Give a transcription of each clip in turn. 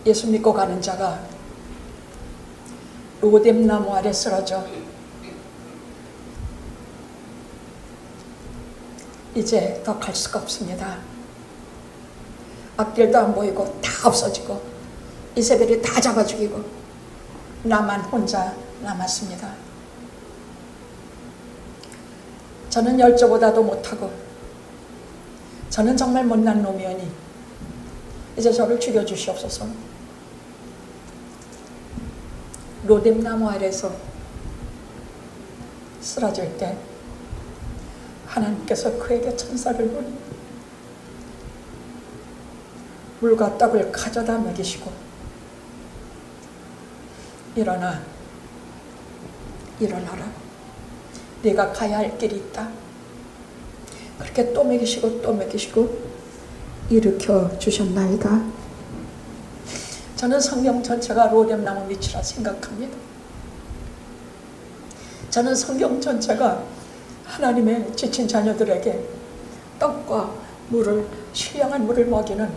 예수 믿고 가는 자가 로뎀나무 아래 쓰러져 이제 더 갈 수가 없습니다. 앞길도 안 보이고 다 없어지고 이세벨이 다 잡아 죽이고 나만 혼자 남았습니다. 저는 열조보다도 못하고 저는 정말 못난 놈이오니 이제 저를 죽여주시옵소서. 로뎀나무 아래서 쓰러질 때 하나님께서 그에게 천사를 보내 물과 떡을 가져다 먹이시고 일어나라. 네가 가야 할 길이 있다. 그렇게 또 먹이시고 또 먹이시고 일으켜 주셨나이다. 저는 성경 전체가 로뎀나무 밑이라 생각합니다. 저는 성경 전체가 하나님의 지친 자녀들에게 떡과 물을, 신령한 물을 먹이는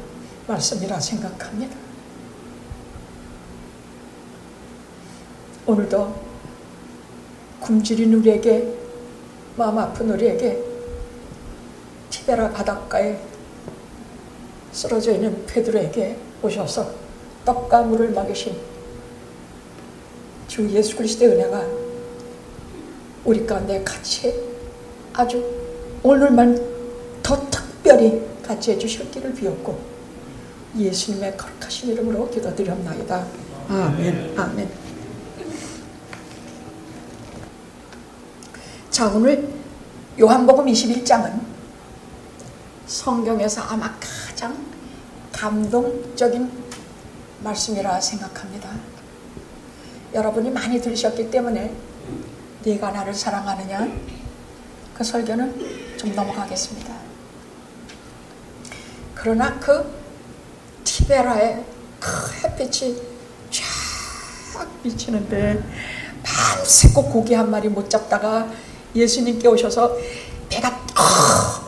말씀이라 생각합니다. 오늘도 굶주린 우리에게, 마음 아픈 우리에게 티베라 바닷가에 쓰러져 있는 베드로에게 오셔서 떡과 물을 먹이신 주 예수 그리스도의 은혜가 우리 가운데 같이 아주 오늘만 더 특별히 같이 해주셨기를 비옵고 예수님의 거룩하신 이름으로 기도드렸나이다. 아멘. 아멘. 자, 오늘 요한복음 21장은 성경에서 아마 가장 감동적인 말씀이라 생각합니다. 여러분이 많이 들으셨기 때문에 네가 나를 사랑하느냐, 그 설교는 좀 넘어가겠습니다. 그러나 그 티베라의 그 햇빛이 쫙 비치는데 밤새고 고기 한 마리 못 잡다가 예수님께 오셔서 배가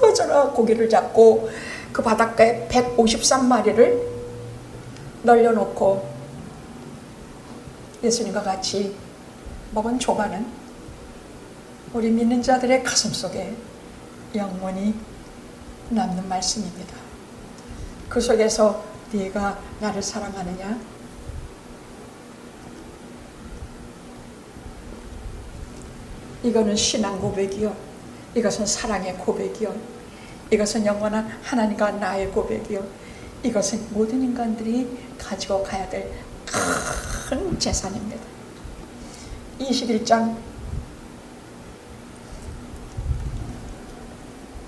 터져라 고기를 잡고 그 바닷가에 153마리를 널려놓고 예수님과 같이 먹은 조가는 우리 믿는 자들의 가슴 속에 영원히 남는 말씀입니다. 그 속에서 네가 나를 사랑하느냐? 이거는 신앙 고백이요, 이것은 사랑의 고백이요, 이것은 영원한 하나님과 나의 고백이요, 이것은 모든 인간들이 가지고 가야 될 큰 재산입니다. 21장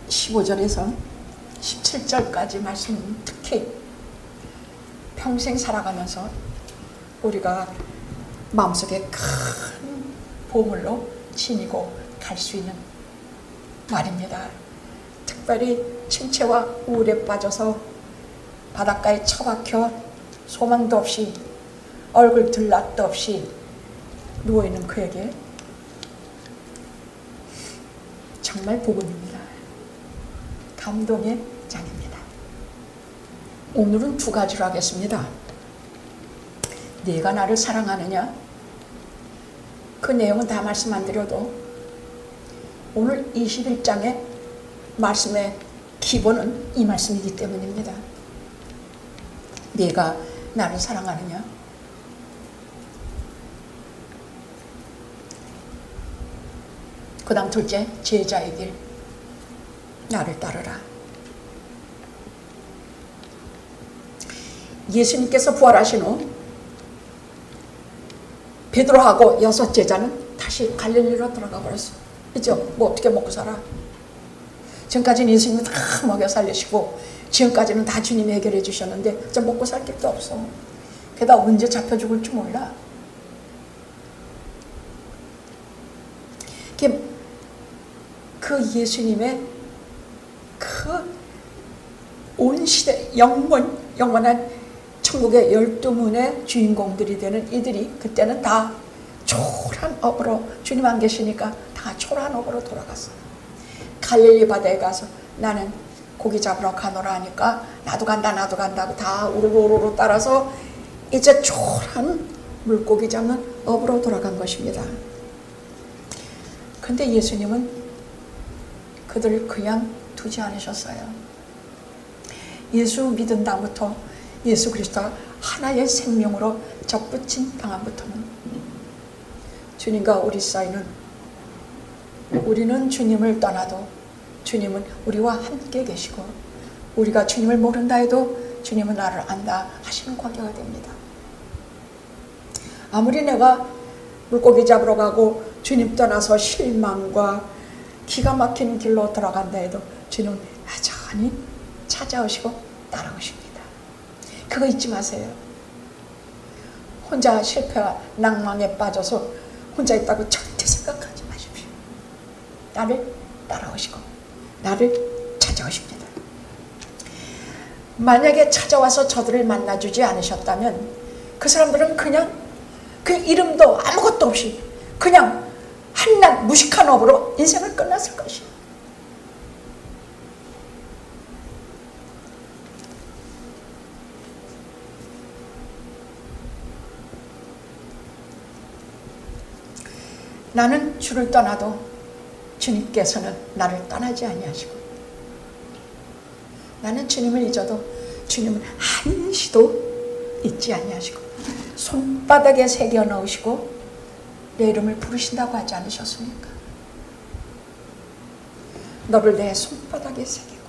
15절에서 17절까지 말씀은 특히 평생 살아가면서 우리가 마음속에 큰 보물로 지니고 갈 수 있는 말입니다. 특별히 침체와 우울에 빠져서 바닷가에 처박혀 소망도 없이 얼굴 들락도 없이 누워있는 그에게 정말 복음입니다. 감동의 장입니다. 오늘은 두 가지로 하겠습니다. 네가 나를 사랑하느냐? 그 내용은 다 말씀 안 드려도 오늘 21장의 말씀의 기본은 이 말씀이기 때문입니다. 네가 나를 사랑하느냐? 그 다음 둘째, 제자의 길, 나를 따르라. 예수님께서 부활하신 후 베드로하고 6 제자는 다시 갈릴리로 들어가 버렸어. 이제 뭐 어떻게 먹고 살아? 지금까지는 예수님이 다 먹여 살리시고 지금까지는 다 주님이 해결해 주셨는데 이제 먹고 살 길도 없어. 게다가 언제 잡혀 죽을 줄 몰라. 그 예수님의 그 온 시대 영원한 천국의 12문의 주인공들이 되는 이들이 그때는 다 초라한 업으로, 주님 안 계시니까 다 초라한 업으로 돌아갔어요. 갈릴리 바다에 가서 나는 고기 잡으러 가노라 하니까 나도 간다 나도 간다고 다 우르르 따라서 이제 초라한 물고기 잡는 업으로 돌아간 것입니다. 근데 예수님은 그들을 그냥 두지 않으셨어요. 예수 믿은 다음부터 예수 그리스도가 하나의 생명으로 접붙인 다음부터는 주님과 우리 사이는, 우리는 주님을 떠나도 주님은 우리와 함께 계시고, 우리가 주님을 모른다 해도 주님은 나를 안다 하시는 관계가 됩니다. 아무리 내가 물고기 잡으러 가고 주님 떠나서 실망과 기가 막히는 길로 들어간다 해도 주님은 여전히 찾아오시고 따라오십니다. 그거 잊지 마세요. 혼자 실패와 낭망에 빠져서 혼자 있다고 절대 생각하지 마십시오. 나를 따라오시고 나를 찾아오십니다. 만약에 찾아와서 저들을 만나주지 않으셨다면 그 사람들은 그냥 그 이름도 아무것도 없이 그냥 한낱 무식한 업으로 인생을 끝났을 것이에요. 나는 주를 떠나도 주님께서는 나를 떠나지 아니하시고, 나는 주님을 잊어도 주님은 한시도 잊지 아니하시고 손바닥에 새겨 넣으시고 내 이름을 부르신다고 하지 않으셨습니까? 너를 내 손바닥에 새기고,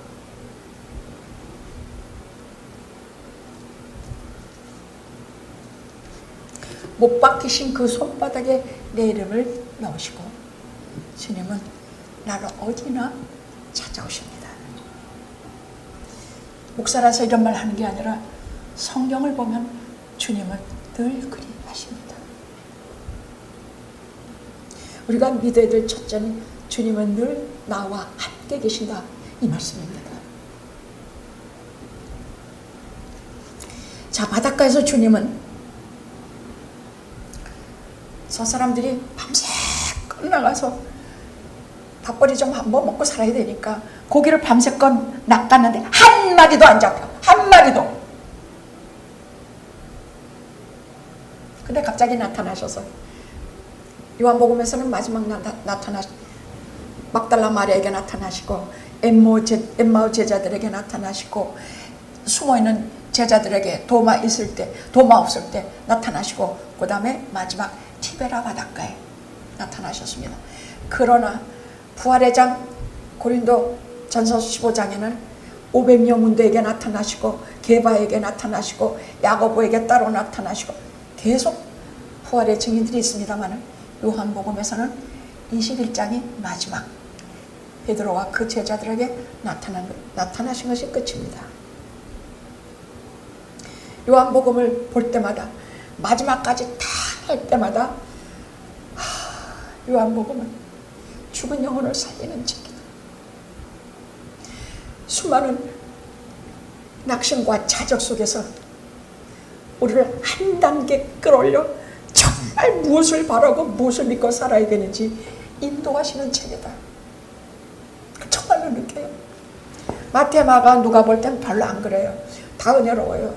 못 박히신 그 손바닥에 내 이름을 넣으시고 주님은 나를 어디나 찾아오십니다. 목사라서 이런 말 하는 게 아니라 성경을 보면 주님은 늘 그리 하십니다. 우리가 믿어야 될 첫째는 주님은 늘 나와 함께 계신다, 이 말씀입니다. 자, 바닷가에서 주님은 저 사람들이 밤새 끝나가서 밥벌이 좀 한번 먹고 살아야 되니까 고기를 밤새껏 낚았는데 한 마리도 안 잡혀. 한 마리도. 근데 갑자기 나타나셔서, 요한복음에서는 마지막 막달라 마리아에게 나타나시고 엠마오 제자들에게 나타나시고 숨어있는 제자들에게 도마 없을 때 나타나시고, 그 다음에 마지막 티베라 바닷가에 나타나셨습니다. 그러나 부활의 장 고린도 전서 15장에는 500여 문도에게 나타나시고 게바에게 나타나시고 야고보에게 따로 나타나시고 계속 부활의 증인들이 있습니다만, 요한복음에서는 21장이 마지막 베드로와 그 제자들에게 나타나신 것이 끝입니다. 요한복음을 볼 때마다, 마지막까지 다 할 때마다 요한복음은 죽은 영혼을 살리는 책이다. 수많은 낙심과 자적 속에서 우리를 한 단계 끌어올려 정말 무엇을 바라고 무엇을 믿고 살아야 되는지 인도하시는 책이다. 정말로 느껴요. 마태, 마가, 누가 볼 땐 별로 안 그래요. 다 은혜로워요.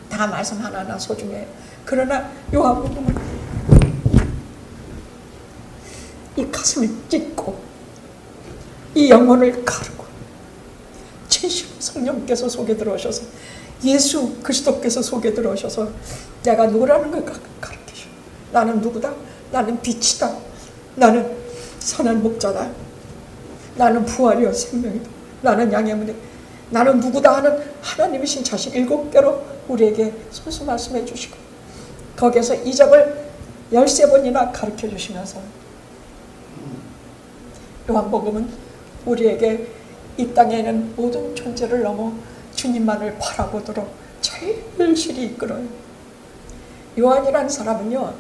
다 말씀 하나하나 소중해요. 그러나 요한복음은 이 가슴을 찢고 이 영혼을 가르고 진심 성령께서 속에 들어오셔서, 예수 그리스도께서 속에 들어오셔서 내가 누구라는 걸 가르치셔. 나는 누구다? 나는 빛이다. 나는 선한 목자다. 나는 부활이요 생명이다. 나는 양의 문에, 나는 누구다 하는 하나님이신 자신 7개로 우리에게 손수 말씀해 주시고, 거기에서 이적을 13번이나 가르쳐 주시면서 요한복음은 우리에게 이 땅에 있는 모든 존재를 넘어 주님만을 바라보도록 절실히 이끌어요. 요한이라는 사람은요,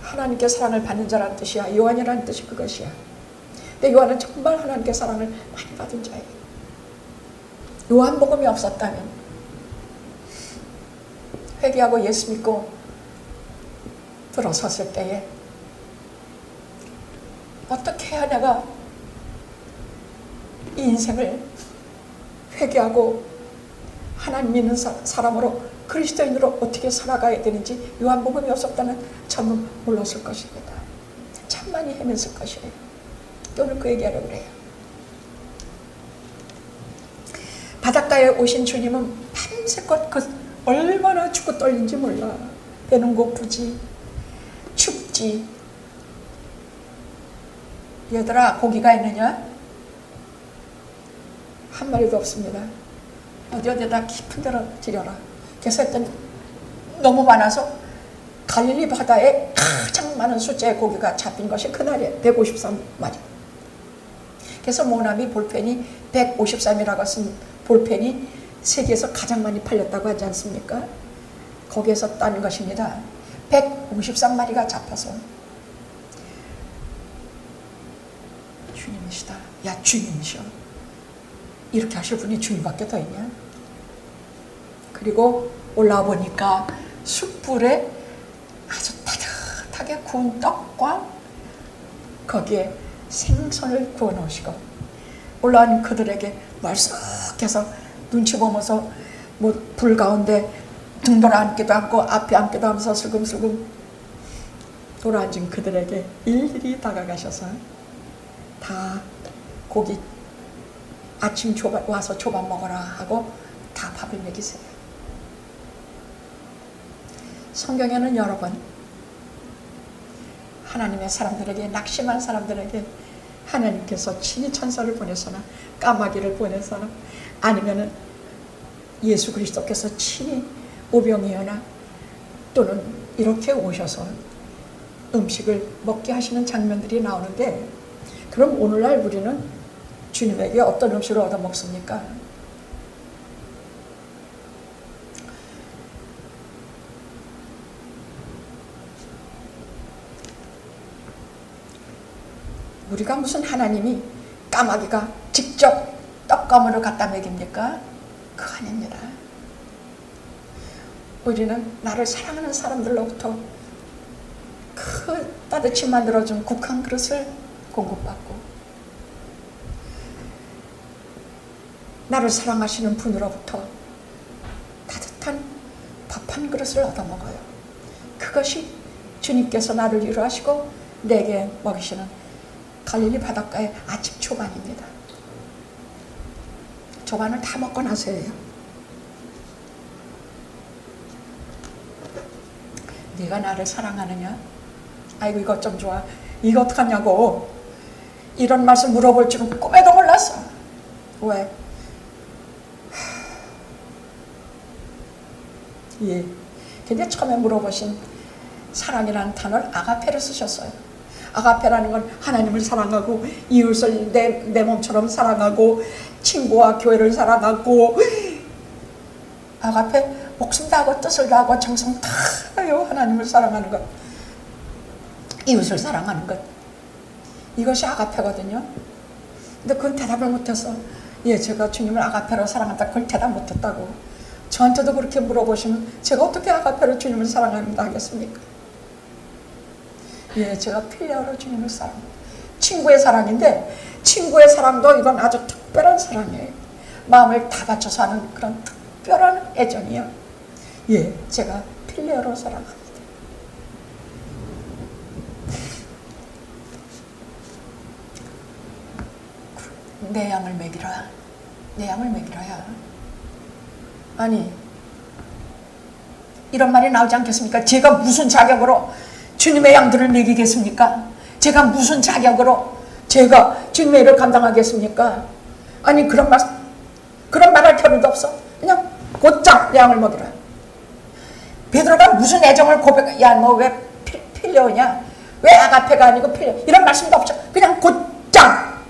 하나님께 사랑을 받는 자라는 뜻이야. 요한이라는 뜻이 그것이야. 근데 요한은 정말 하나님께 사랑을 많이 받은 자예요. 요한복음이 없었다면, 회개하고 예수 믿고 들어섰을 때에 어떻게 해야 내가 이 인생을 회개하고 하나님 믿는 사람으로 그리스도인으로 어떻게 살아가야 되는지 요한복음이 없었다면 참은 몰랐을 것입니다. 참 많이 헤맸을 것이에요. 오늘 그 얘기하려고 그래요. 바닷가에 오신 주님은 밤새껏 얼마나 춥고 떨린지 몰라. 배는 고프지, 춥지. 얘들아, 고기가 있느냐? 한 마리도 없습니다. 어디에다 깊은 데로 들여라. 그래서 했더니 너무 많아서 갈릴리 바다에 가장 많은 숫자의 고기가 잡힌 것이 그날이에요. 153마리. 그래서 모나미 볼펜이 153이라고 쓴 볼펜이 세계에서 가장 많이 팔렸다고 하지 않습니까? 거기에서 따는 것입니다. 153마리가 잡혀서. 주님이시다. 야, 주님이셔. 이렇게 하실 분이 주님밖에 더 있냐? 그리고 올라와 보니까 숯불에 아주 따뜻하게 구운 떡과 거기에 생선을 구워 놓으시고 올라온 그들에게 말쑥해서 눈치 보면서 뭐 불 가운데 등 돌아 앉기도 하고 앞에 앉기도 하면서 슬금슬금 돌아앉은 그들에게 일일이 다가가셔서 다 고기 아침 와서 조밥 먹어라 하고 다 밥을 먹이세요. 성경에는 여러 번 하나님의 사람들에게, 낙심한 사람들에게 하나님께서 친히 천사를 보내서나 까마귀를 보내서나 아니면은 예수 그리스도께서 친히 오병이어나 또는 이렇게 오셔서 음식을 먹게 하시는 장면들이 나오는데, 그럼 오늘날 우리는 주님에게 어떤 음식을 얻어 먹습니까? 우리가 무슨 하나님이 까마귀가 직접 떡감으로 갖다 먹입니까? 그거 아닙니다. 우리는 나를 사랑하는 사람들로부터 그 따뜻이 만들어준 국한 그릇을 공급받고, 나를 사랑하시는 분으로부터 따뜻한 밥 한 그릇을 얻어먹어요. 그것이 주님께서 나를 위로하시고 내게 먹이시는 갈릴리 바닷가의 아침 조반입니다. 조반을 다 먹고 나서예요. 네가 나를 사랑하느냐? 아이고 이것 좀 좋아. 이거 어떡하냐고. 이런 말씀 물어볼 줄은 꿈에도 몰랐어. 왜? 예. 근데 처음에 물어보신 사랑이라는 단어를 아가페를 쓰셨어요. 아가페라는 건 하나님을 사랑하고 이웃을 내 몸처럼 사랑하고 친구와 교회를 사랑하고, 아가페 목숨 다하고 뜻을 다하고 정성 다하여 하나님을 사랑하는 것, 이웃을 사랑하는 것, 이것이 아가페거든요. 근데 그건 대답을 못해서, 예, 제가 주님을 아가페로 사랑한다, 그걸 대답 못했다고. 저한테도 그렇게 물어보시면 제가 어떻게 아가페로 주님을 사랑합니다 하겠습니까? 예, 제가 필레오로 주님을 사랑합니다. 친구의 사랑인데, 친구의 사랑도 이건 아주 특별한 사랑이에요. 마음을 다 바쳐서 하는 그런 특별한 애정이요. 예, 제가 필레오로 사랑합니다. 내 양을 먹이라. 내 양을 먹이라야. 아니, 이런 말이 나오지 않겠습니까? 제가 무슨 자격으로 주님의 양들을 먹이겠습니까? 제가 무슨 자격으로 제가 주님의 일을 감당하겠습니까? 아니, 그런 말할 겨를도 없어. 그냥 곧장 내 양을 먹이라. 베드로가 무슨 애정을 야, 너 왜 필레오냐? 왜 아가페가 아니고 필레오? 이런 말씀도 없죠. 그냥 곧장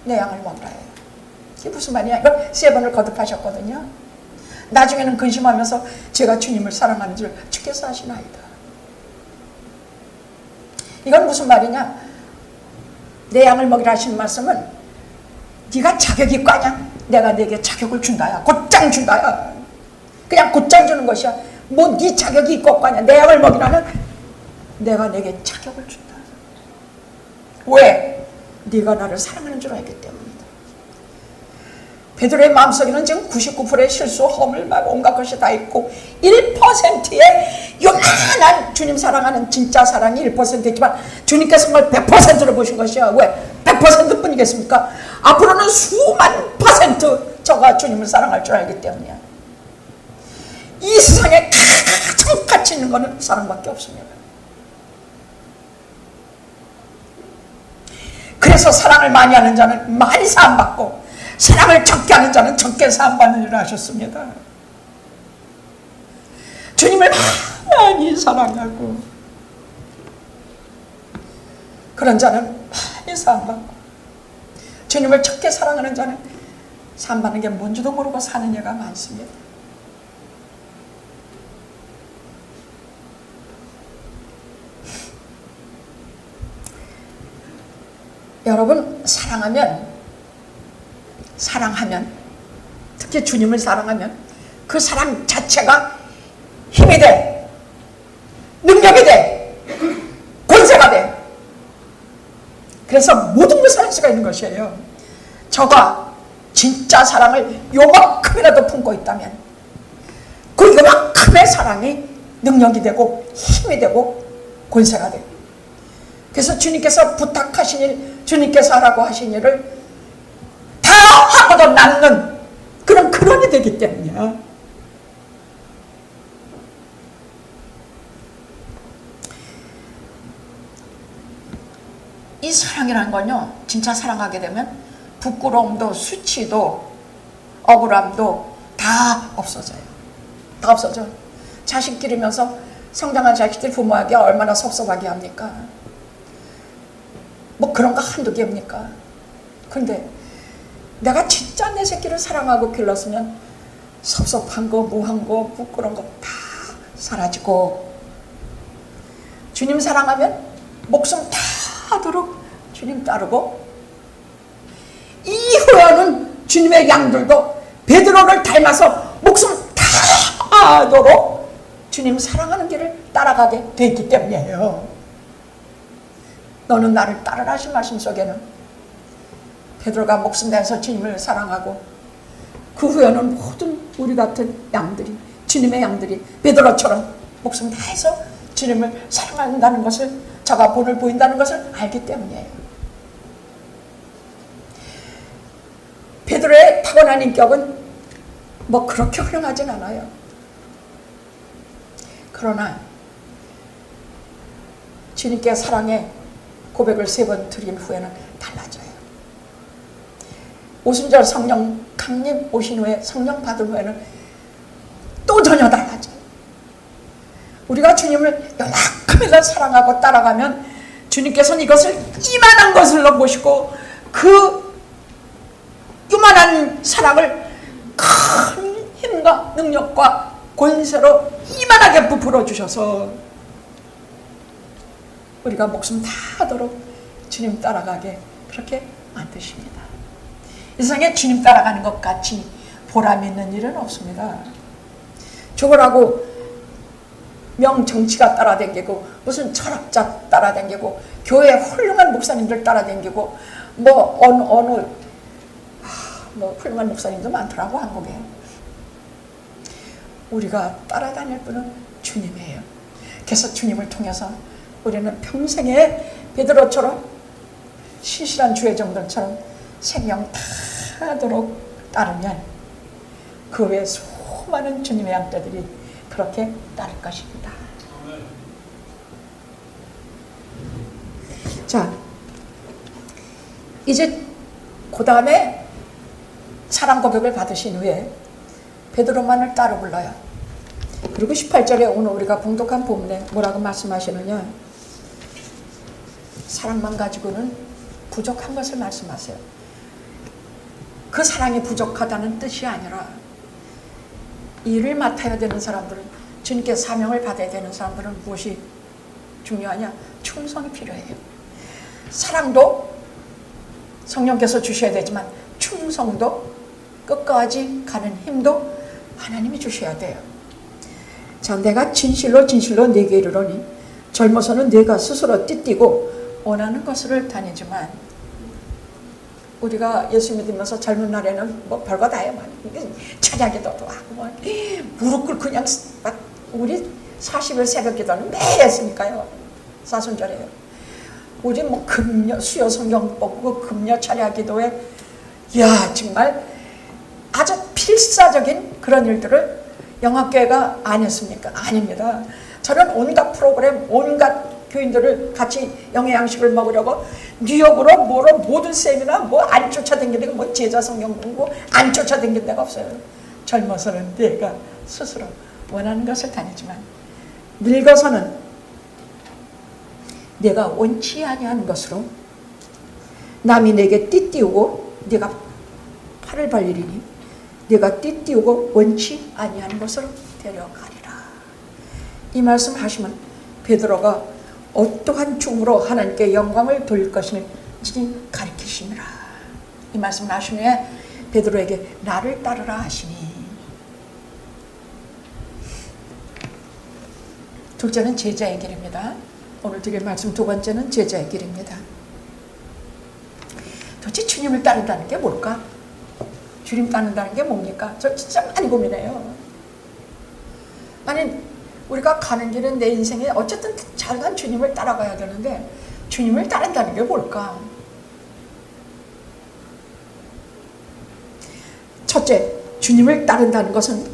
내 양을 먹이라 해요. 이게 무슨 말이냐? 이걸 3번을 거듭하셨거든요. 나중에는 근심하면서 제가 주님을 사랑하는 줄 주께서 아시나이다. 이건 무슨 말이냐? 내 양을 먹이라 하시는 말씀은 네가 자격이 있고 아냐? 내가 네게 자격을 준다야. 곧장 준다야. 그냥 곧장 주는 것이야. 뭐 네 자격이 있고 없고 아냐? 내 양을 먹이라는 내가 네게 자격을 준다. 왜? 네가 나를 사랑하는 줄 알기 때문이다. 베드로의 마음속에는 지금 99%의 실수, 허물, 막 온갖 것이 다 있고 1%의 요만한 주님 사랑하는 진짜 사랑이 1%이지만 주님께서 정말 100%로 보신 것이야. 왜? 100% 뿐이겠습니까? 앞으로는 수만 퍼센트 저가 주님을 사랑할 줄 알기 때문이야. 이 세상에 가장 가치 있는 것은 사랑밖에 없습니다. 그래서 사랑을 많이 하는 자는 많이 사함받고 사랑을 적게 하는 자는 적게 사함받는 일을 하셨습니다. 주님을 많이 사랑하고 그런 자는 많이 사함받고 주님을 적게 사랑하는 자는 사함받는 게 뭔지도 모르고 사는 예가 많습니다. 여러분, 사랑하면 특히 주님을 사랑하면 그 사랑 자체가 힘이 돼, 능력이 돼, 권세가 돼. 그래서 모든 것을 할 수가 있는 것이에요. 저가 진짜 사랑을 요만큼이라도 품고 있다면 그 요만큼의 사랑이 능력이 되고 힘이 되고 권세가 돼. 그래서 주님께서 부탁하신 일, 주님께서 하라고 하신 일을 다 하고도 남는 그런 근원이 되기 때문이야. 이 사랑이라는 건요, 진짜 사랑하게 되면 부끄러움도 수치도 억울함도 다 없어져요. 다 없어져. 자식 기르면서 성장한 자식들 부모에게 얼마나 섭섭하게 합니까? 뭐 그런 거 한두 개입니까? 근데 내가 진짜 내 새끼를 사랑하고 길렀으면 섭섭한 거, 무한 거, 부끄러운 거 다 사라지고 주님 사랑하면 목숨 다 하도록 주님 따르고 이후에는 주님의 양들도 베드로를 닮아서 목숨 다 하도록 주님 사랑하는 길을 따라가게 돼 있기 때문이에요. 너는 나를 따르라 하신 말씀 속에는 베드로가 목숨 다해서 주님을 사랑하고 그 후에는 모든 우리 같은 양들이, 주님의 양들이 베드로처럼 목숨 다해서 주님을 사랑한다는 것을, 저가 본을 보인다는 것을 알기 때문이에요. 베드로의 타고난 인격은 뭐 그렇게 훌륭하진 않아요. 그러나 주님께 사랑의 고백을 3번 드린 후에는 달라져요. 오순절 성령 강림 오신 후에, 성령 받은 후에는 또 전혀 달라져요. 우리가 주님을 요만큼이나 사랑하고 따라가면 주님께서는 이것을 이만한 것으로 보시고 그 요만한 사랑을 큰 힘과 능력과 권세로 이만하게 부풀어 주셔서 우리가 목숨 다 하도록 주님 따라가게 그렇게 만드십니다. 이 세상에 주님 따라가는 것 같이 보람 있는 일은 없습니다. 죽으라고 명정치가 따라다니고 무슨 철학자 따라다니고 교회 훌륭한 목사님들 따라다니고 뭐 어느 훌륭한 목사님도 많더라고 한국에. 우리가 따라다닐 분은 주님이에요. 그래서 주님을 통해서 우리는 평생에 베드로처럼 신실한 주의 종들처럼 생명 다하도록 따르면 그 외에 수많은 주님의 양떼들이 그렇게 따를 것입니다. 자, 이제 그 다음에 사랑 고백을 받으신 후에 베드로만을 따로 불러요. 그리고 18절에 오늘 우리가 봉독한 본문에 뭐라고 말씀하시느냐, 사랑만 가지고는 부족한 것을 말씀하세요. 그 사랑이 부족하다는 뜻이 아니라 일을 맡아야 되는 사람들은, 주님께 사명을 받아야 되는 사람들은 무엇이 중요하냐? 충성이 필요해요. 사랑도 성령께서 주셔야 되지만 충성도, 끝까지 가는 힘도 하나님이 주셔야 돼요. 자, 내가 진실로 내게 이르노니 젊어서는 내가 스스로 띠띠고 원하는 것을 다니지만 우리가 예수 믿으면서 젊은 날에는 뭐 별거 다 해요. 찬양기도도 하고 뭐 무릎 꿇고 그냥 막 우리 40일 새벽 기도는 매일 했으니까요. 사순절에요. 우리 뭐 금요 수요 성경 뽑고 금요 찬양 기도에 야 정말 아주 필사적인 그런 일들을 영합교회가 안 했습니까? 아닙니다. 저는 온갖 프로그램, 온갖 교인들을 같이 영양식을 먹으려고 뉴욕으로 뭐로 모든 세미나 뭐 안 쫓아다니는 데가 뭐 제자 성경 공부 안 쫓아다니는 데가 없어요. 젊어서는 내가 스스로 원하는 것을 다니지만 늙어서는 내가 원치 아니하는 것으로 남이 내게 띠띠우고 네가 팔을 벌리리니 네가 띠띠우고 원치 아니하는 것으로 데려가리라. 이 말씀 하시면 베드로가 어떠한 중으로 하나님께 영광을 돌릴 것인지 가르치시니라. 이 말씀을 하신 후에 베드로에게 나를 따르라 하시니, 둘째는 제자의 길입니다. 오늘 드릴 말씀 두 번째는 제자의 길입니다. 도대체 주님을 따른다는 게 뭘까? 주님 따른다는 게 뭡니까? 저 진짜 많이 고민해요. 아니 우리가 가는 길은 내 인생에 어쨌든 잘난 주님을 따라가야 되는데 주님을 따른다는 게 뭘까? 첫째, 주님을 따른다는 것은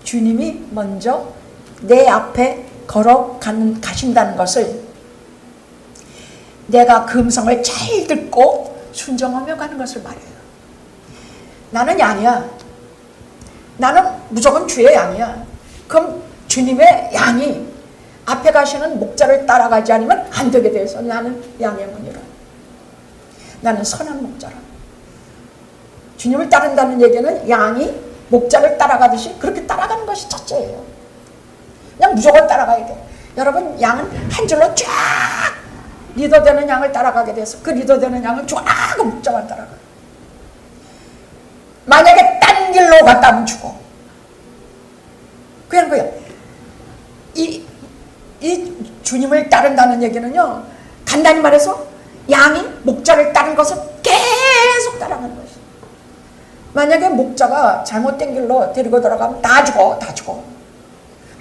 주님이 먼저 내 앞에 가신다는 것을 내가 그 음성을 잘 듣고 순종하며 가는 것을 말해요. 나는 양이야. 나는 무조건 주의 양이야. 그럼 주님의 양이 앞에 가시는 목자를 따라가지 않으면 안 되게 돼서 나는 양의 문이라. 나는 선한 목자라. 주님을 따른다는 얘기는 양이 목자를 따라가듯이 그렇게 따라가는 것이 첫째예요. 그냥 무조건 따라가야 돼. 여러분, 양은 한 줄로 쫙 리더되는 양을 따라가게 돼서 그 리더되는 양은 쫙 목자만 따라가. 만약에 딴 길로 갔다 하면 죽어. 그냥 거야. 이 주님을 따른다는 얘기는요, 간단히 말해서 양이 목자를 따른 것을 계속 따라가는 것이에요. 만약에 목자가 잘못된 길로 데리고 들어가면 다 죽어.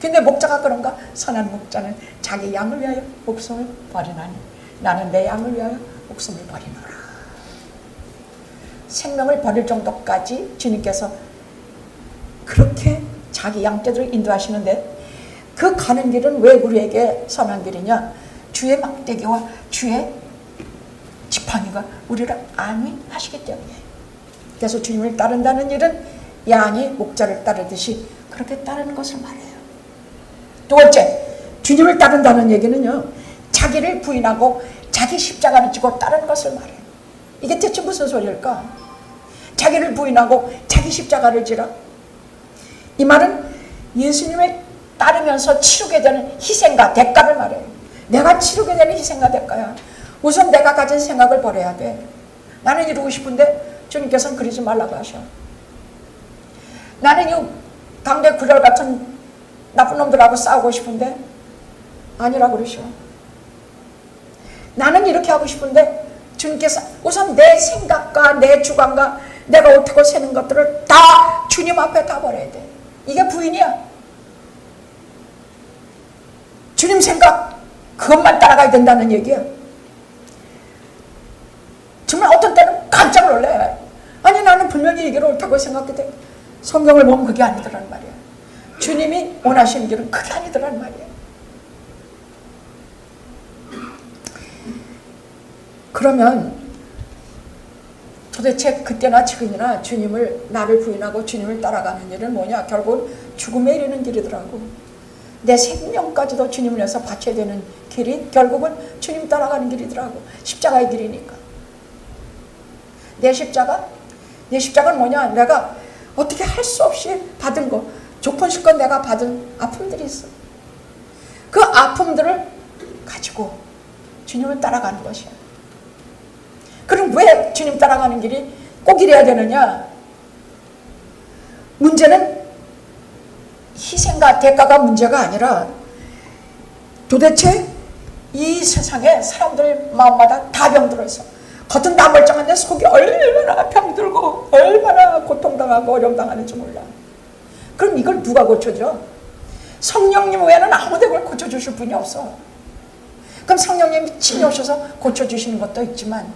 근데 목자가 그런가? 선한 목자는 자기 양을 위하여 목숨을 버리나니 나는 내 양을 위하여 목숨을 버리노라. 생명을 버릴 정도까지 주님께서 그렇게 자기 양떼들을 인도하시는데, 그 가는 길은 왜 우리에게 선한 길이냐? 주의 막대기와 주의 지팡이가 우리를 안위하시기 때문에. 그래서 주님을 따른다는 일은 양이 목자를 따르듯이 그렇게 따르는 것을 말해요. 두 번째, 주님을 따른다는 얘기는요, 자기를 부인하고 자기 십자가를 지고 따르는 것을 말해요. 이게 대체 무슨 소리일까? 자기를 부인하고 자기 십자가를 지라. 이 말은 예수님을 따르면서 치르게 되는 희생과 대가를 말해요. 내가 치르게 되는 희생과 대가야. 우선 내가 가진 생각을 버려야 돼. 나는 이루고 싶은데 주님께서는 그러지 말라고 하셔. 나는 이 당대 구절 같은 나쁜 놈들하고 싸우고 싶은데 아니라고 그러셔. 나는 이렇게 하고 싶은데 주님께서 우선 내 생각과 내 주관과 내가 옳다고 세는 것들을 다 주님 앞에 다 버려야 돼. 이게 부인이야. 주님 생각 그것만 따라가야 된다는 얘기야. 정말 어떤 때는 깜짝 놀래. 아니 나는 분명히 이 길을 옳다고 생각했는데 성경을 보면 그게 아니더란 말이야. 주님이 원하시는 길은 그게 아니더란 말이야. 그러면 도대체 그때나 지금이나 나를 부인하고 주님을 따라가는 일은 뭐냐? 결국은 죽음에 이르는 길이더라고. 내 생명까지도 주님을 위해서 바쳐야 되는 길이 결국은 주님 따라가는 길이더라고. 십자가의 길이니까. 내 십자가는 뭐냐? 내가 어떻게 할 수 없이 받은 거, 조건실컷 내가 받은 아픔들이 있어. 그 아픔들을 가지고 주님을 따라가는 것이야. 그럼 왜 주님 따라가는 길이 꼭 이래야 되느냐? 문제는 희생과 대가가 문제가 아니라 도대체 이 세상에 사람들 마음마다 다 병들어 있어. 겉은 다 멀쩡한데 속이 얼마나 병들고 얼마나 고통당하고 어려움당하는지 몰라. 그럼 이걸 누가 고쳐줘? 성령님 외에는 아무도 이걸 고쳐주실 분이 없어. 그럼 성령님이 친히 오셔서 고쳐주시는 것도 있지만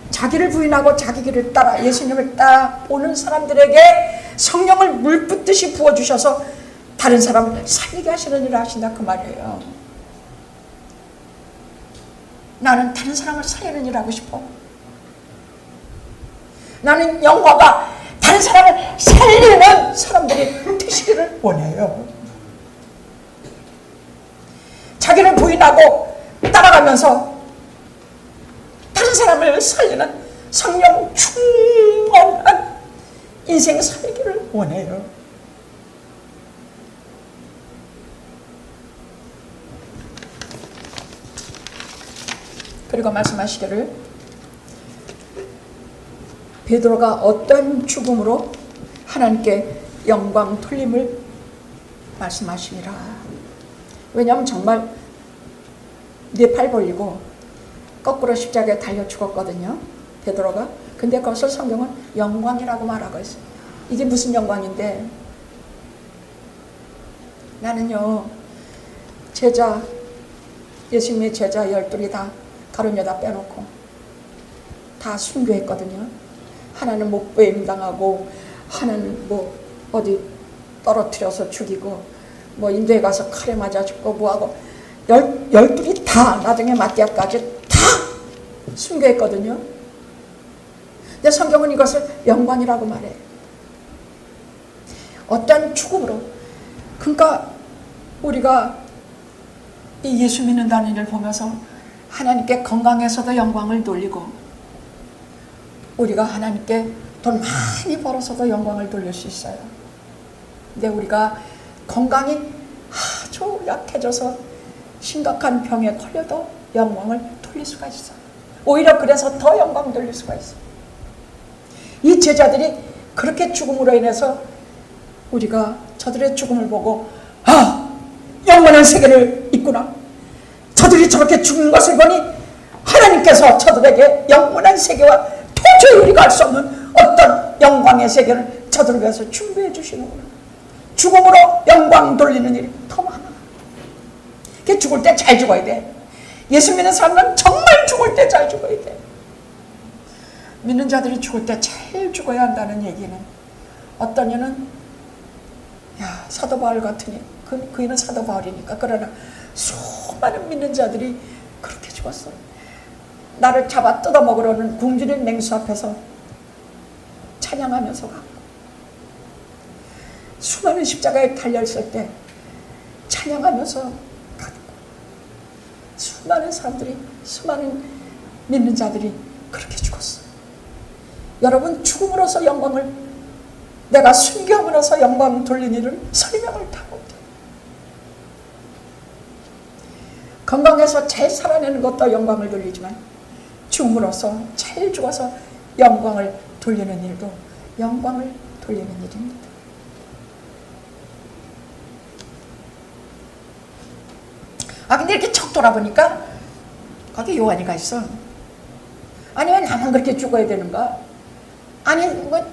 자기를 부인하고 자기 길을 따라 예수님을 따라 오는 사람들에게 성령을 물 붓듯이 부어주셔서 다른 사람을 살리게 하시는 일을 하신다 그 말이에요. 나는 다른 사람을 살리는 일을 하고 싶어. 나는 영화가 다른 사람을 살리는 사람들이 되시기를 원해요. 자기를 부인하고 따라가면서 다른 사람을 살리는 성령 충만한 인생 살기를 원해요. 그리고 말씀하시기를 베드로가 어떤 죽음으로 하나님께 영광 돌림을 말씀하시니라. 왜냐하면 정말 네 팔 벌리고 거꾸로 십자가에 달려 죽었거든요, 베드로가. 근데 그것을 성경은 영광이라고 말하고 있어요. 이게 무슨 영광인데, 나는요 제자, 예수님의 제자 12이 다 가룟 유다 빼놓고 다 순교했거든요. 하나는 목배임 당하고, 하나는 뭐 어디 떨어뜨려서 죽이고, 뭐 인도에 가서 칼에 맞아 죽고 뭐하고, 12이 다 나중에 마띠아까지 다 순교했거든요. 근데 성경은 이것을 영광이라고 말해요. 어떤 죽음으로. 그러니까 우리가 이 예수 믿는다는 일을 보면서 하나님께 건강해서도 영광을 돌리고, 우리가 하나님께 돈 많이 벌어서도 영광을 돌릴 수 있어요. 근데 우리가 건강이 아주 약해져서 심각한 병에 걸려도 영광을 돌릴 수가 있어요. 오히려 그래서 더 영광 돌릴 수가 있어요. 이 제자들이 그렇게 죽음으로 인해서 우리가 저들의 죽음을 보고 영원한 세계를 있구나, 저들이 저렇게 죽는 것을 보니 하나님께서 저들에게 영원한 세계와 도저히 우리가 알 수 없는 어떤 영광의 세계를 저들을 위해서 준비해 주시는구나. 죽음으로 영광 돌리는 일이 더 많아. 그 죽을 때 잘 죽어야 돼. 예수 믿는 사람은 정말 죽을 때 잘 죽어야 돼. 믿는 자들이 죽을 때 잘 죽어야 한다는 얘기는, 어떤 이는 사도 바울 같으니, 그이는 사도 바울이니까. 그러나 수많은 믿는 자들이 그렇게 죽었어. 나를 잡아 뜯어먹으려는 굶주린 맹수 앞에서 찬양하면서 가고, 수많은 십자가에 달려있을 때 찬양하면서 가고, 수많은 사람들이, 수많은 믿는 자들이 그렇게 죽었어. 여러분, 죽음으로써 영광을, 내가 순교함으로써 영광 돌린 일을 설명을 다 못해. 건강해서 잘 살아내는 것도 영광을 돌리지만, 죽음으로써 잘 죽어서 영광을 돌리는 일도 영광을 돌리는 일입니다. 근데 이렇게 척 돌아보니까 거기 요한이가 있어. 아니, 왜 나만 그렇게 죽어야 되는가? 아니, 뭐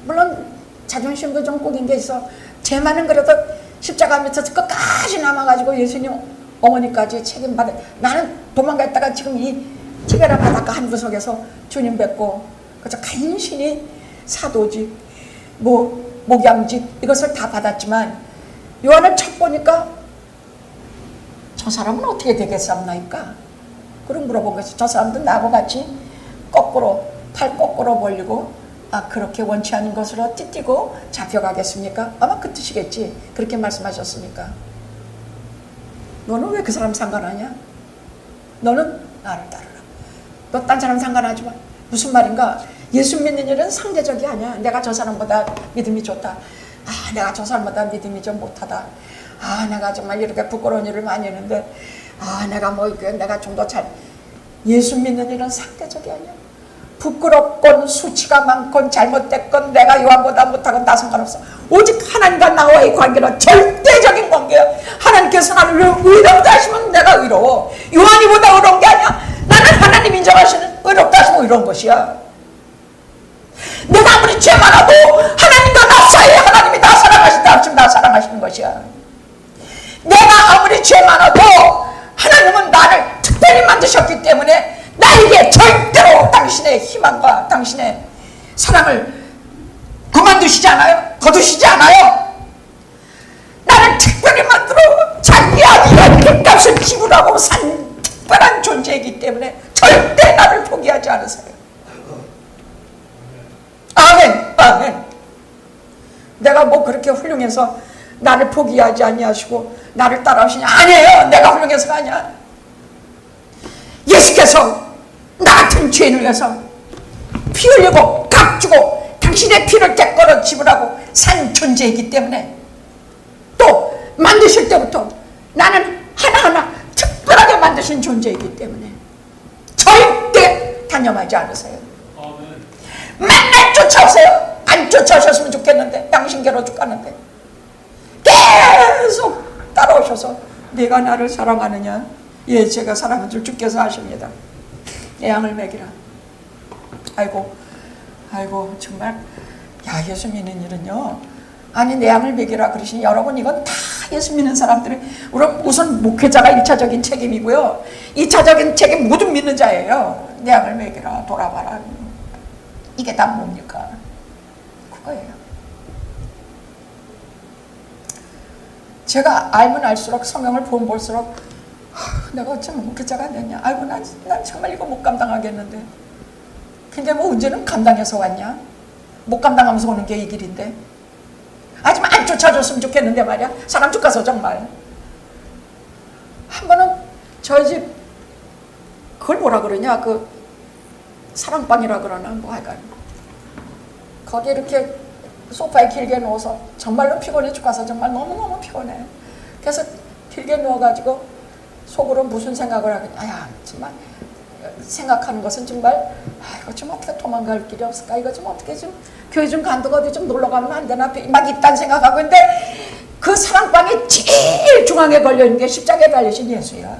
물론 자존심도 좀 꾸긴 게 있어. 쟤만은 그래도 십자가 밑에서 끝까지 남아가지고 예수님 어머니까지 책임받아. 나는 도망갔다가 지금 이 티베라 바닷가 한 구석에서 주님 뵙고, 그래서 간신히 사도직, 목양직 이것을 다 받았지만, 요한을 척 보니까 저 사람은 어떻게 되겠습니까? 그럼 물어본 거지. 저 사람도 나하고 같이 거꾸로, 팔 거꾸로 벌리고, 그렇게 원치 않은 것으로 띠띠고 잡혀가겠습니까? 아마 그 뜻이겠지. 그렇게 말씀하셨으니까. 너는 왜 그 사람 상관하냐? 너는 나를 따르라. 너 딴 사람 상관하지 마. 무슨 말인가? 예수 믿는 일은 상대적이 아니야. 내가 저 사람보다 믿음이 좋다. 내가 저 사람보다 믿음이 좀 못하다. 내가 정말 이렇게 부끄러운 일을 많이 했는데, 내가 좀 더 잘. 예수 믿는 일은 상대적이 아니야. 부끄럽건 수치가 많건 잘못됐건 내가 요한보다 못하건 다 상관없어. 오직 하나님과 나와의 관계는 절대적인 관계야. 하나님께서 나를 의롭다 하시면 내가 의로워. 요한이보다 의로운 게 아니야. 나는 하나님 인정하시는 의롭다 하시면 뭐 이런 것이야. 내가 아무리 죄 많아도 하나님과 나 사이에 하나님이 나 사랑하신다. 지금 나 사랑하시는 것이야. 내가 아무리 죄 많아도 하나님은 나를 특별히 만드셨기 때문에 나에게 절대로 당신의 희망과 당신의 사랑을 그만두시지 않아요. 거두시지 않아요. 나를 특별히 만들어 자기 아들의 핏값을 지불하고 산 특별한 존재이기 때문에 절대 나를 포기하지 않으세요. 아멘, 아멘. 내가 뭐 그렇게 훌륭해서 나를 포기하지 아니하시고 나를 따라오시냐? 아니에요. 내가 훌륭해서가 아니야. 예수께서 나 같은 죄인을 위해서 피 흘리고 값주고 당신의 피를 떼꺼러 지불하고 산 존재이기 때문에 또 만드실 때부터 나는 하나하나 특별하게 만드신 존재이기 때문에 절대 단념하지 않으세요. 맨날 쫓아오세요. 안 쫓아오셨으면 좋겠는데 당신께로 쭉 가는데 계속 따라오셔서 네가 나를 사랑하느냐? 예, 제가 사랑한 줄 주께서 아십니다. 내 양을 먹이라. 아이고 정말 야, 예수 믿는 일은요, 아니 내 양을 먹이라 그러시니 여러분, 이건 다 예수 믿는 사람들의 우선 목회자가 1차적인 책임이고요, 2차적인 책임 모든 믿는 자예요. 내 양을 먹이라, 돌아봐라. 이게 다 뭡니까? 그거예요. 제가 알면 알수록, 성경을 보면 볼수록 내가 어쩌면 목회자가 안 됐냐? 아이고 난 정말 이거 못 감당하겠는데. 근데 뭐 언제는 감당해서 왔냐? 못 감당하면서 오는 게 이 길인데. 하지만 안 쫓아줬으면 좋겠는데 말이야. 사람 쪽 가서 정말. 한 번은 저희 집 그걸 뭐라 그러냐, 그 사랑방이라 그러나 뭐 하여간 거기 이렇게 소파에 길게 누워서 정말로 피곤해 죽어서 정말 너무너무 피곤해. 그래서 길게 누워가지고 속으로 무슨 생각을 하겠냐. 아야 정말 생각하는 것은 정말 이거 좀 어떻게 도망갈 길이 없을까, 이거 좀 어떻게 좀 교회 좀 간다고 어디 좀 놀러 가면 안 되나 막 이딴 생각하고 있는데 그 사랑방이 제일 중앙에 걸려있는 게 십자가에 달리신 예수야.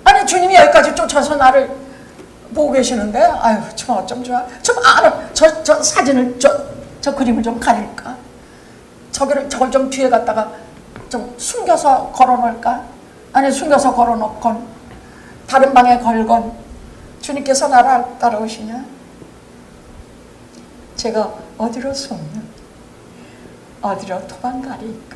아니 주님이 여기까지 쫓아서 나를 보고 계시는데 아유 참 어쩜 좋아. 좀 알아. 저 사진을 저 그림을 좀 가릴까? 저걸 좀 뒤에 갖다가 좀 숨겨서 걸어놓을까? 아니 숨겨서 걸어놓건 다른 방에 걸건 주님께서 나를 따라오시냐? 제가 어디로 숨냐? 어디로 도망가리까?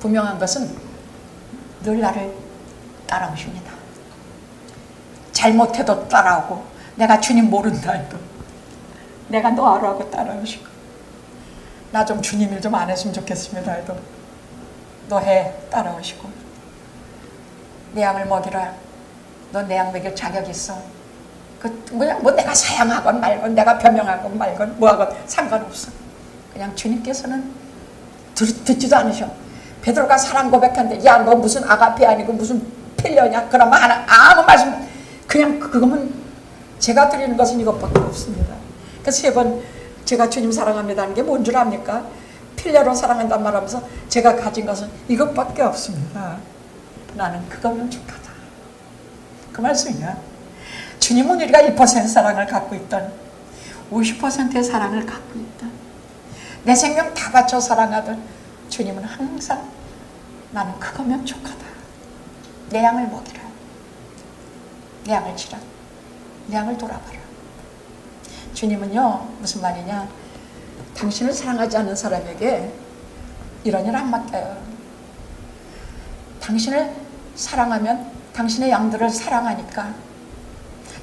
분명한 것은 늘 나를 따라오십니다. 잘못해도 따라오고, 내가 주님 모른다 해도 내가 너 알아 하고 따라오시고, 나 좀 주님 일 좀 안 했으면 좋겠습니다 해도 너 해 따라오시고, 내 양을 먹이라. 너 내 양 먹일 자격 있어. 뭐 내가 사양하건 말건 내가 변명하건 말건 뭐하건 상관없어. 그냥 주님께서는 듣지도 않으셔. 베드로가 사랑 고백하는데 야 너 무슨 아가페 아니고 무슨 필려냐? 그러면 아무 말씀, 그냥 그거면 제가 드리는 것은 이것밖에 없습니다. 그래서 3번 제가 주님 사랑합니다 하는 게 뭔 줄 압니까? 필려로 사랑한단 말하면서 제가 가진 것은 이것밖에 없습니다. 나는 그거면 족하다. 그 말씀이야. 주님은 우리가 1% 사랑을 갖고 있던 50%의 사랑을 갖고 있다. 내 생명 다 바쳐 사랑하던 주님은 항상 나는 그거면 족하다. 내 양을 먹이라. 내 양을 치라. 내 양을 돌아봐라. 주님은요 무슨 말이냐, 당신을 사랑하지 않는 사람에게 이런 일 안 맡겨요. 당신을 사랑하면 당신의 양들을 사랑하니까,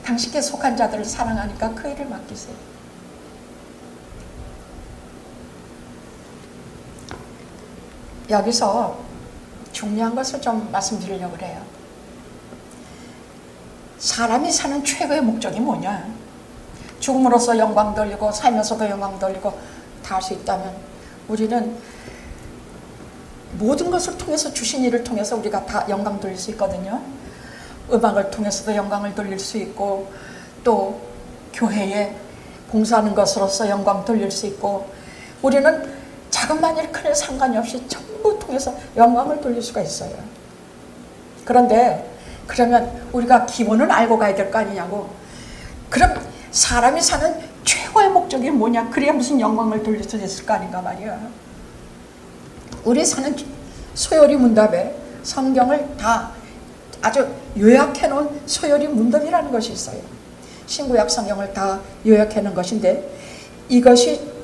당신께 속한 자들을 사랑하니까 그 일을 맡기세요. 여기서 중요한 것을 좀 말씀드리려고 그래요. 사람이 사는 최고의 목적이 뭐냐? 죽음으로써 영광 돌리고 살면서도 영광 돌리고 다 할 수 있다면 우리는 모든 것을 통해서, 주신 일을 통해서 우리가 다 영광 돌릴 수 있거든요. 음악을 통해서도 영광을 돌릴 수 있고, 또 교회에 봉사하는 것으로서 영광 돌릴 수 있고, 우리는 작은 일 큰 일 상관이 없이 전부 통해서 영광을 돌릴 수가 있어요. 그런데 그러면 우리가 기본은 알고 가야 될 거 아니냐고. 그럼 사람이 사는 최고의 목적이 뭐냐? 그래야 무슨 영광을 돌릴 수 있을 거 아닌가 말이야. 우리 사는 소요리 문답에 성경을 다 아주 요약해 놓은 소요리 문답이라는 것이 있어요. 신구약 성경을 다 요약해 놓은 것인데, 이것이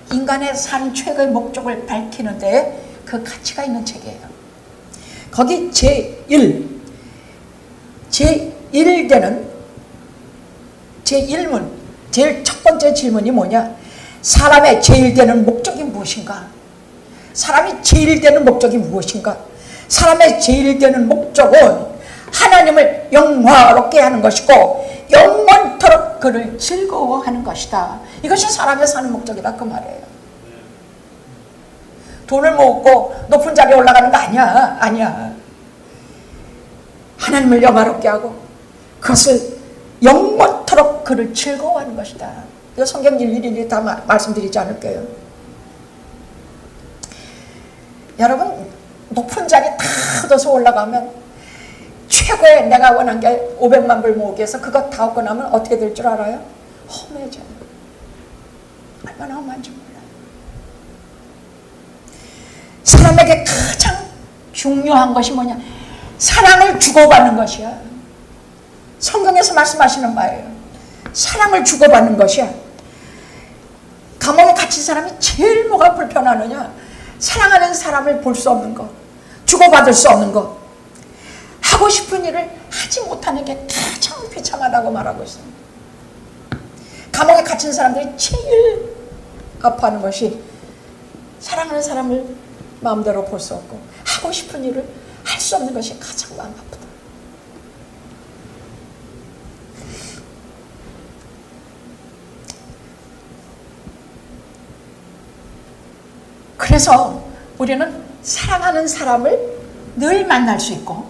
인간의 삶 최고의 목적을 밝히는 데에 그 가치가 있는 책이에요. 거기 제1문, 제일 첫 번째 질문이 뭐냐? 사람의 제일 되는 목적이 무엇인가? 사람이 제일 되는 목적이 무엇인가? 사람의 제일 되는 목적은 하나님을 영화롭게 하는 것이고 영원토록 그를 즐거워하는 것이다. 이것이 사람의 사는 목적이다 그 말이에요. 돈을 모으고 높은 자리에 올라가는 거 아니야. 아니야. 하나님을 영화롭게 하고 그것을 영원토록 그를 즐거워하는 것이다. 이거 성경 일일이 다 말씀드리지 않을게요. 여러분, 높은 자리 다 얻어서 올라가면 최고의 내가 원한 게 500만 불 모으기 위해서 그거 다 얻고 나면 어떻게 될 줄 알아요? 험해져요. 얼마나 험한지 몰라요. 사람에게 가장 중요한 것이 뭐냐? 사랑을 주고받는 것이야. 성경에서 말씀하시는 바예요. 사랑을 주고받는 것이야. 감옥에 갇힌 사람이 제일 뭐가 불편하느냐? 사랑하는 사람을 볼 수 없는 것, 주고받을 수 없는 것, 하고 싶은 일을 하지 못하는 게 가장 비참하다고 말하고 있습니다. 감옥에 갇힌 사람들이 제일 아파하는 것이 사랑하는 사람을 마음대로 볼 수 없고 하고 싶은 일을 할 수 없는 것이 가장 마음 아프다. 그래서 우리는 사랑하는 사람을 늘 만날 수 있고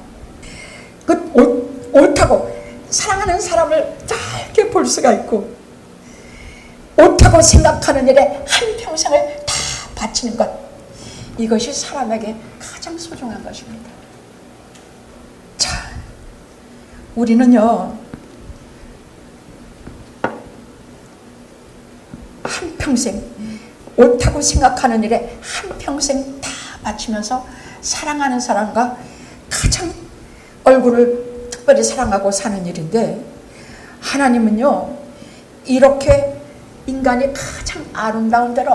옳다고 사랑하는 사람을 짧게 볼 수가 있고 옳다고 생각하는 일에 한평생을 다 바치는 것, 이것이 사람에게 가장 소중한 것입니다. 자, 우리는요 한평생 옳다고 생각하는 일에 한평생 다 바치면서 사랑하는 사람과 가장 얼굴을 특별히 사랑하고 사는 일인데, 하나님은요 이렇게 인간이 가장 아름다운 때를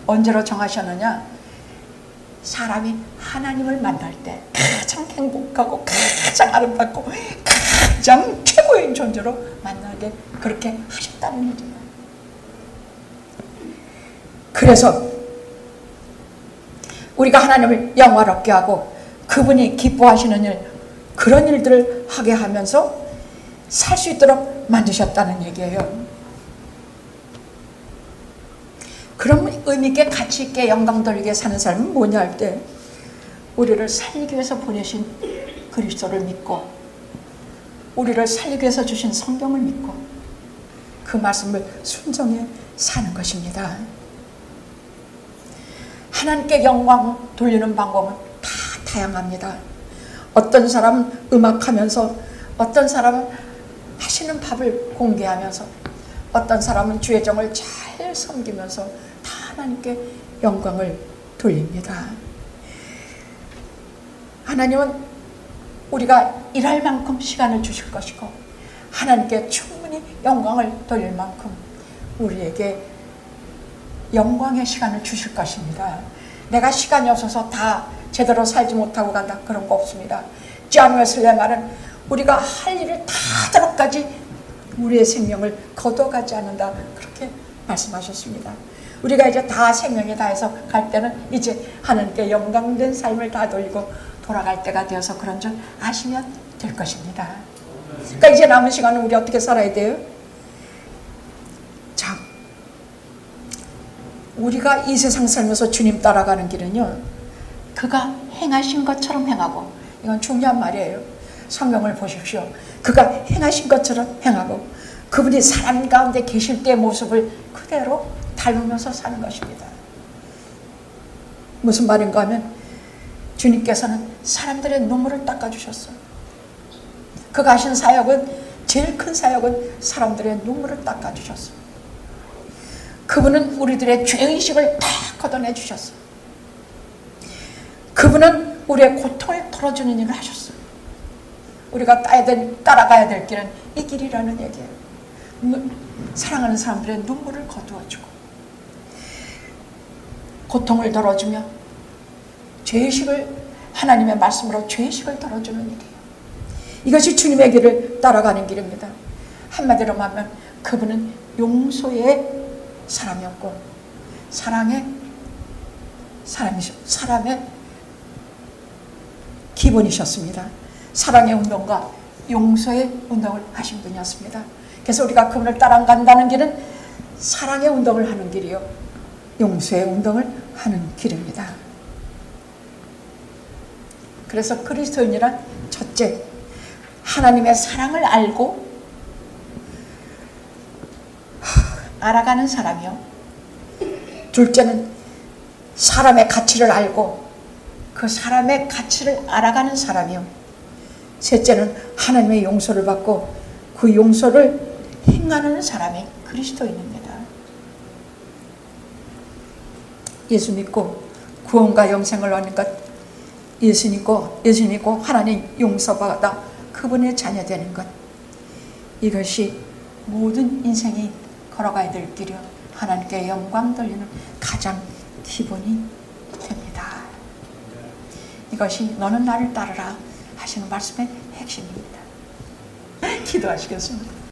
언제로 정하셨느냐? 사람이 하나님을 만날 때 가장 행복하고 가장 아름답고 가장 최고의 존재로 만나게 그렇게 하셨다는 일이에요. 그래서 우리가 하나님을 영화롭게 하고 그분이 기뻐하시는 일, 그런 일들을 하게 하면서 살 수 있도록 만드셨다는 얘기예요. 그럼 의미있게 가치있게 영광 돌리게 사는 삶은 뭐냐 할 때, 우리를 살리기 위해서 보내신 그리스도를 믿고 우리를 살리기 위해서 주신 성경을 믿고 그 말씀을 순종해 사는 것입니다. 하나님께 영광 돌리는 방법은 다 다양합니다. 어떤 사람은 음악하면서, 어떤 사람은 하시는 밥을 공개하면서, 어떤 사람은 주의 정을 잘 섬기면서 다 하나님께 영광을 돌립니다. 하나님은 우리가 일할 만큼 시간을 주실 것이고 하나님께 충분히 영광을 돌릴 만큼 우리에게 영광의 시간을 주실 것입니다. 내가 시간이 없어서 다 제대로 살지 못하고 간다, 그런 거 없습니다. 존 웨슬리의 말은 우리가 할 일을 다 하도록까지 우리의 생명을 거둬가지 않는다, 그렇게 말씀하셨습니다. 우리가 이제 다 생명이 다해서 갈 때는 이제 하나님께 영광된 삶을 다 돌리고 돌아갈 때가 되어서 그런 줄 아시면 될 것입니다. 그러니까 이제 남은 시간은 우리 어떻게 살아야 돼요? 자, 우리가 이 세상 살면서 주님 따라가는 길은요, 그가 행하신 것처럼 행하고, 이건 중요한 말이에요. 성경을 보십시오. 그가 행하신 것처럼 행하고 그분이 사람 가운데 계실 때의 모습을 그대로 닮으면서 사는 것입니다. 무슨 말인가 하면 주님께서는 사람들의 눈물을 닦아주셨어요. 그가 하신 사역은, 제일 큰 사역은 사람들의 눈물을 닦아주셨어요. 그분은 우리들의 죄의식을 다 걷어내 주셨어요. 그분은 우리의 고통을 털어주는 일을 하셨어요. 우리가 따라가야 될 길은 이 길이라는 얘기예요. 사랑하는 사람들의 눈물을 거두어주고 고통을 덜어주며 죄의식을, 하나님의 말씀으로 죄의식을 덜어주는 일이에요. 이것이 주님의 길을 따라가는 길입니다. 한마디로 말하면 그분은 용서의 사람이었고 사랑의 기본이셨습니다. 사랑의 운동과 용서의 운동을 하신 분이었습니다. 그래서 우리가 그분을 따라간다는 길은 사랑의 운동을 하는 길이요, 용서의 운동을 하는 길입니다. 그래서 그리스도인이란 첫째, 하나님의 사랑을 알고 알아가는 사람이요. 둘째는 사람의 가치를 알고 그 사람의 가치를 알아가는 사람이요. 셋째는 하나님의 용서를 받고 그 용서를 행하는 사람이 그리스도인입니다. 예수 믿고 구원과 영생을 얻는 것, 예수 믿고 하나님 용서받아 그분의 자녀 되는 것, 이것이 모든 인생이 걸어가야 될 길이요, 하나님께 영광 돌리는 가장 기본이 됩니다. 이것이 너는 나를 따르라 하시는 말씀의 핵심입니다. 기도하시겠습니다.